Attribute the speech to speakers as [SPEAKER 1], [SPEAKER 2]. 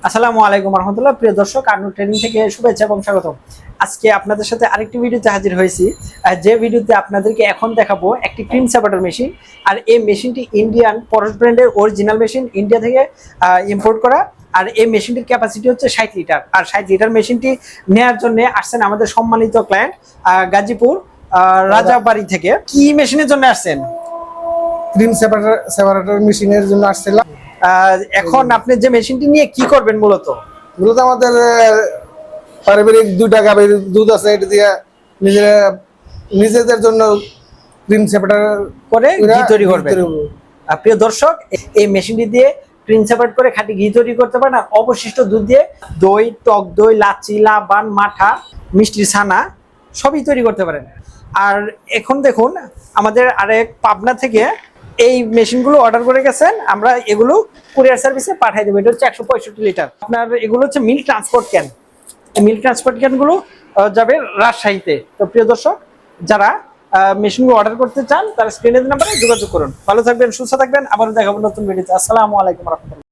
[SPEAKER 1] আসসালামু আলাইকুম রহমতুল্লাহ। প্রিয় দর্শক, আর্নু ট্রেনিং থেকে শুভেচ্ছা এবং স্বাগতম। আজকে আপনাদের সাথে আরেকটি ভিডিওতে হাজির হয়েছি। যে ভিডিওতে আপনাদেরকে এখন দেখাবো একটি ক্রিম সেপারেটর মেশিন। আর এই মেশিনটি ইন্ডিয়ান পরশ ব্র্যান্ডের অরিজিনাল মেশিন, ইন্ডিয়া থেকে ইম্পোর্ট করা। আর এই মেশিনটির ক্যাপাসিটি হচ্ছে 60 লিটার। আর 60 লিটার মেশিনটি নেওয়ার জন্য আসছেন আমাদের সম্মানিত ক্লায়েন্ট গাজীপুর রাজাবাড়ি থেকে। কি মেশিনের জন্য আসছেন?
[SPEAKER 2] ক্রিম সেপারেটর মেশিনের জন্য আসছিলাম।
[SPEAKER 1] এখন আপনি যে মেশিনটি নিয়ে কি করবেন? মূলত
[SPEAKER 2] আমাদের পারিবারিক 2টা গাভীর দুধ আছে, এটা দিয়ে নিজেদের জন্য ক্রিম সেপারেটর
[SPEAKER 1] করে ঘি তৈরি করবেন। প্রিয় দর্শক, এই মেশিনটি দিয়ে ক্রিম সেপারেট করে খাঁটি ঘি তৈরি করতে পারেন। আর অবশিষ্ট দুধ দিয়ে দই, টক দই, লাচ্ছি, লাবান, মাঠা, মিষ্টির ছানা সবই তৈরি করতে পারেন। আর এখন দেখুন, আমাদের আরেক পাবনা থেকে এই মেশিনগুলো অর্ডার করে গেছেন। আমরা এগুলো কুরিয়ার সার্ভিসে পাঠিয়ে দেবো। এটা হচ্ছে 165 লিটার। আপনার এগুলো হচ্ছে milk transport can. Milk transport ক্যানগুলো যাবে রাজশাহীতে। তো প্রিয় দর্শক, যারা মেশিনগুলো অর্ডার করতে চান তারা স্ক্রিনের নাম্বারে যোগাযোগ করুন। ভালো থাকবেন, সুস্থ থাকবেন। আবারও দেখাবো নতুন ভিডিওতে। আসসালামু আলাইকুম রহমতুল্লাহ।